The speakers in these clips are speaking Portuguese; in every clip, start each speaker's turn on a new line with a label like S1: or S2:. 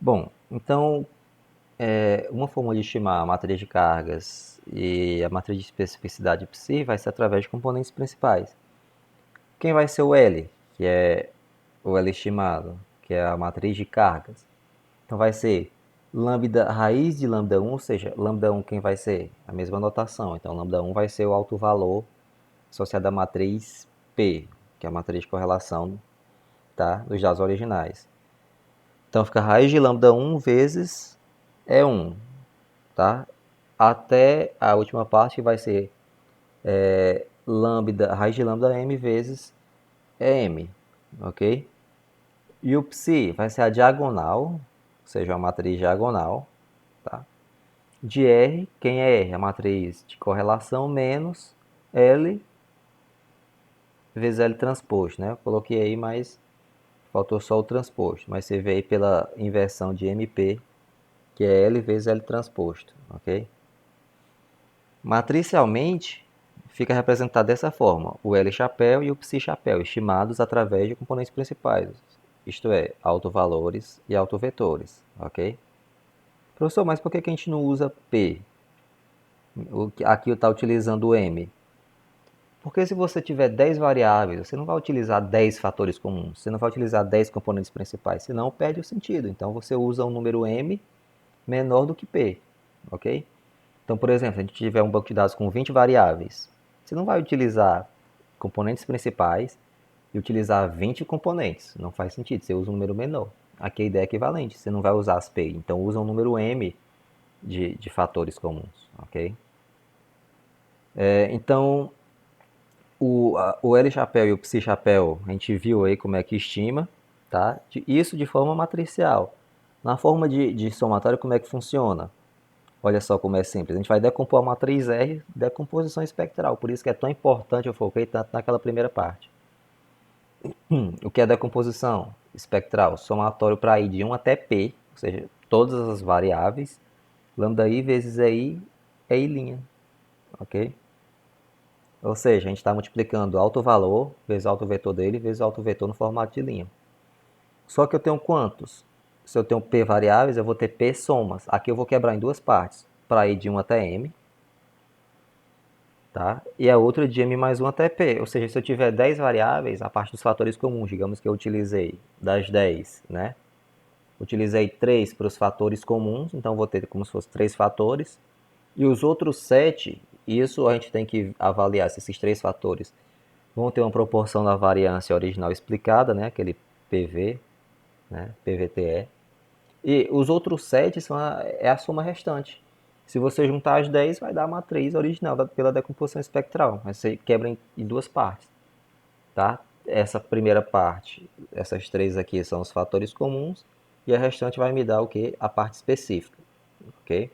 S1: Bom, então, uma forma de estimar a matriz de cargas e a matriz de especificidade psi vai ser através de componentes principais. Quem vai ser o L, que é o L estimado, que é a matriz de cargas? Então vai ser lambda raiz de lambda 1, ou seja, lambda 1 quem vai ser? A mesma notação. Então lambda 1 vai ser o alto valor associado à matriz P, que é a matriz de correlação, tá, dos dados originais. Então fica raiz de lambda 1 vezes E1, tá? Até a última parte que vai ser lambda, raiz de lambda m vezes EM, ok? E o psi vai ser a diagonal, ou seja, a matriz diagonal, tá? De R, quem é R? A matriz de correlação menos L vezes L transposto, né? Eu coloquei aí, mas faltou só o transposto. Mas você vê aí pela inversão de MP, que é L vezes L transposto, ok? Matricialmente, fica representado dessa forma, o L chapéu e o psi chapéu, estimados através de componentes principais, isto é, autovalores e autovetores, ok? Professor, mas por que a gente não usa P? Aqui está utilizando o M. Porque se você tiver 10 variáveis, você não vai utilizar 10 fatores comuns, você não vai utilizar 10 componentes principais, senão perde o sentido. Então você usa um número M menor do que P, ok? Então, por exemplo, se a gente tiver um banco de dados com 20 variáveis, você não vai utilizar componentes principais e utilizar 20 componentes. Não faz sentido, você usa um número menor. Aqui a ideia é equivalente, você não vai usar as P, então usa um número M de fatores comuns, ok? Então, o L chapéu e o psi chapéu, a gente viu aí como é que estima, tá? Isso de forma matricial. Na forma de somatório, como é que funciona? Olha só como é simples. A gente vai decompor a matriz R, decomposição espectral. Por isso que é tão importante, eu foquei tanto naquela primeira parte. O que é decomposição espectral? Somatório para I de 1 até P, ou seja, todas as variáveis. Lambda I vezes EI é I', ok? Ou seja, a gente está multiplicando alto valor vezes alto vetor dele vezes alto vetor no formato de linha. Só que eu tenho quantos? Se eu tenho P variáveis, eu vou ter P somas. Aqui eu vou quebrar em duas partes. Para I de 1 até M, tá? E a outra de M mais 1 até P. Ou seja, se eu tiver 10 variáveis, a parte dos fatores comuns, digamos que eu utilizei das 10, né? Utilizei 3 para os fatores comuns, então vou ter como se fosse 3 fatores. E os outros 7, isso a gente tem que avaliar se esses 3 fatores vão ter uma proporção da variância original explicada, né? Aquele PV, né? PVTE. E os outros 7 é a soma restante. Se você juntar as 10, vai dar a matriz original pela decomposição espectral. Mas você quebra em duas partes, tá? Essa primeira parte, essas três aqui são os fatores comuns, e a restante vai me dar o que? A parte específica, ok?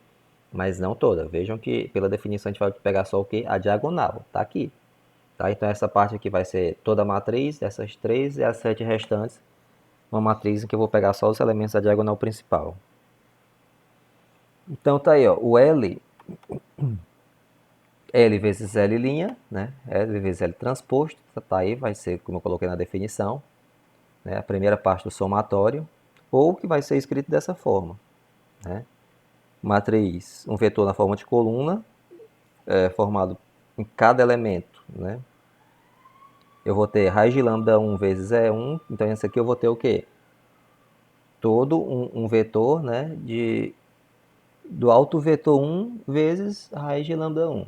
S1: Mas não toda. Vejam que pela definição a gente vai pegar só o que? A diagonal, tá aqui. Tá? Então essa parte aqui vai ser toda a matriz, dessas três e as 7 restantes, uma matriz em que eu vou pegar só os elementos da diagonal principal. Então tá aí, ó, o L vezes L', né? L vezes L transposto, tá aí, vai ser como eu coloquei na definição, né? A primeira parte do somatório, ou que vai ser escrito dessa forma, né? Matriz, um vetor na forma de coluna, formado em cada elemento, né? Eu vou ter raiz de lambda 1 vezes E1, então esse aqui eu vou ter o quê? Todo um vetor, né, do alto vetor 1 vezes raiz de lambda 1.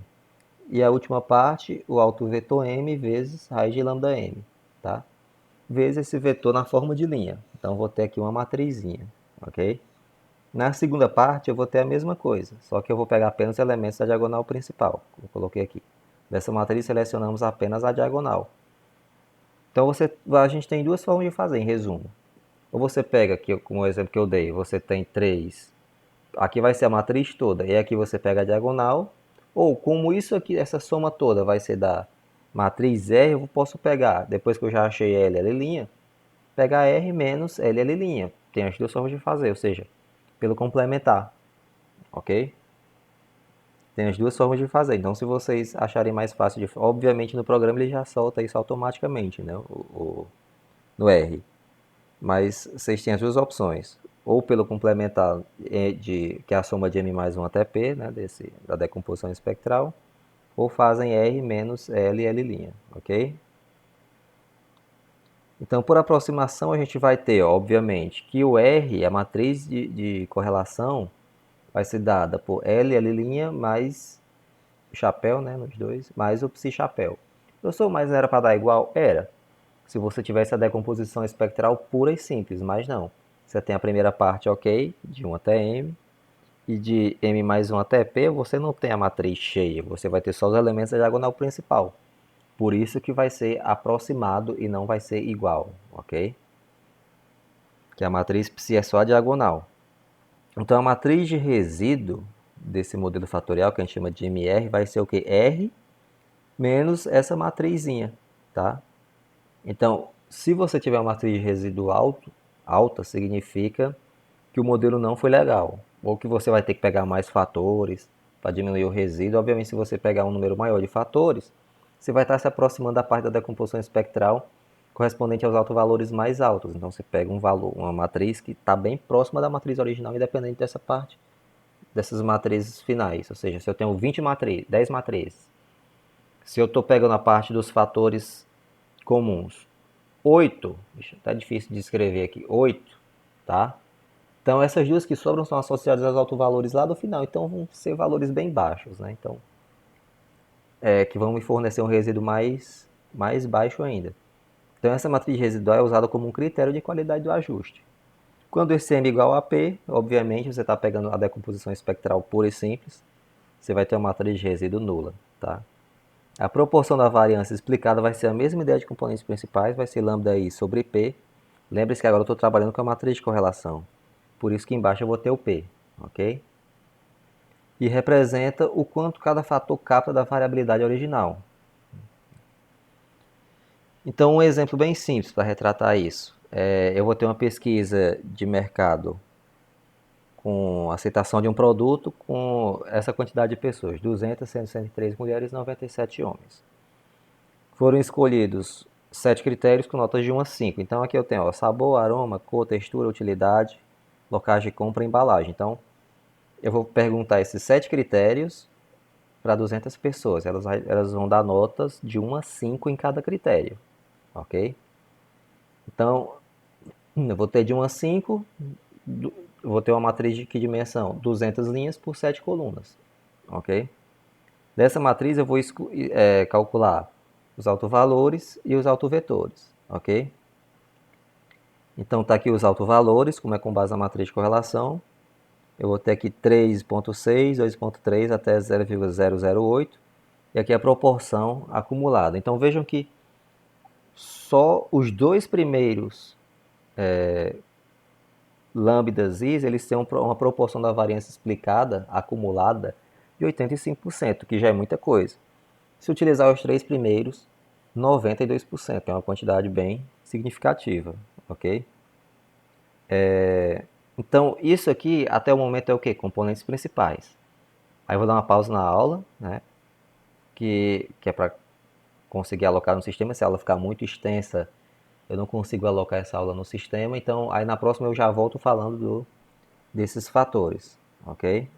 S1: E a última parte, o alto vetor m vezes raiz de lambda m, tá? Vezes esse vetor na forma de linha. Então, vou ter aqui uma matrizinha, ok? Na segunda parte, eu vou ter a mesma coisa, só que eu vou pegar apenas elementos da diagonal principal, eu coloquei aqui. Dessa matriz, selecionamos apenas a diagonal. Então, a gente tem duas formas de fazer, em resumo. Ou você pega, aqui, como o exemplo que eu dei, você tem 3. Aqui vai ser a matriz toda, e aqui você pega a diagonal. Ou como isso aqui, essa soma toda vai ser da matriz R, eu posso pegar, depois que eu já achei L, L', pegar R menos L, L'. Tem as duas formas de fazer, ou seja, pelo complementar, ok? Tem as duas formas de fazer. Então, se vocês acharem mais fácil, obviamente no programa ele já solta isso automaticamente, né? No R. Mas vocês têm as duas opções. ou pelo complementar que é a soma de M mais 1 até P, né, da decomposição espectral, ou fazem R menos L, L', ok? Então, por aproximação, a gente vai ter, obviamente, que o R, a matriz de correlação, vai ser dada por L, L' mais chapéu, né, nos dois, mais o psi chapéu. Professor, mas era para dar igual? Era. Se você tivesse a decomposição espectral pura e simples, mas não. Você tem a primeira parte, ok, de 1 até M, e de M mais 1 até P, você não tem a matriz cheia, você vai ter só os elementos da diagonal principal. Por isso que vai ser aproximado e não vai ser igual, ok? Que a matriz psi é só a diagonal. Então a matriz de resíduo desse modelo fatorial, que a gente chama de MR, vai ser o que? R menos essa matrizinha, tá? Então, se você tiver uma matriz de resíduo alta, significa que o modelo não foi legal, ou que você vai ter que pegar mais fatores para diminuir o resíduo. Obviamente, se você pegar um número maior de fatores, você vai estar se aproximando da parte da decomposição espectral correspondente aos autovalores mais altos. Então, você pega um valor, uma matriz que está bem próxima da matriz original, independente dessa parte, dessas matrizes finais. Ou seja, se eu tenho 10 matrizes, se eu estou pegando a parte dos fatores comuns, 8, tá difícil de escrever aqui, 8, tá? Então essas duas que sobram são associadas aos autovalores lá do final, então vão ser valores bem baixos, né? Então, que vão me fornecer um resíduo mais baixo ainda. Então essa matriz residual é usada como um critério de qualidade do ajuste. Quando esse M é igual a P, obviamente você está pegando a decomposição espectral pura e simples, você vai ter uma matriz de resíduo nula, tá? A proporção da variância explicada vai ser a mesma ideia de componentes principais, vai ser lambda I sobre P. Lembre-se que agora eu estou trabalhando com a matriz de correlação, por isso que embaixo eu vou ter o P, ok? E representa o quanto cada fator capta da variabilidade original. Então, um exemplo bem simples para retratar isso. Eu vou ter uma pesquisa de mercado com aceitação de um produto com essa quantidade de pessoas, 200, 103 mulheres e 97 homens. Foram escolhidos 7 critérios com notas de 1 a 5. Então aqui eu tenho sabor, aroma, cor, textura, utilidade, locais de compra e embalagem. Então eu vou perguntar esses 7 critérios para 200 pessoas. Elas vão dar notas de 1 a 5 em cada critério, ok? Então eu vou ter de 1 a 5, vou ter uma matriz de que dimensão? 200 linhas por 7 colunas, ok? Dessa matriz eu vou calcular os autovalores e os autovetores, ok? Então está aqui os autovalores, como é com base na matriz de correlação. Eu vou ter aqui 3.6, 2.3 até 0,008. E aqui a proporção acumulada. Então vejam que só os dois primeiros lambdas i, eles têm uma proporção da variância explicada, acumulada, de 85%, que já é muita coisa. Se utilizar os três primeiros, 92%, é uma quantidade bem significativa, ok? Então, isso aqui, até o momento, é o quê? Componentes principais. Aí eu vou dar uma pausa na aula, né? Que é para conseguir alocar no sistema. Se a aula ficar muito extensa, eu não consigo alocar essa aula no sistema. Então, aí na próxima eu já volto falando desses fatores, ok?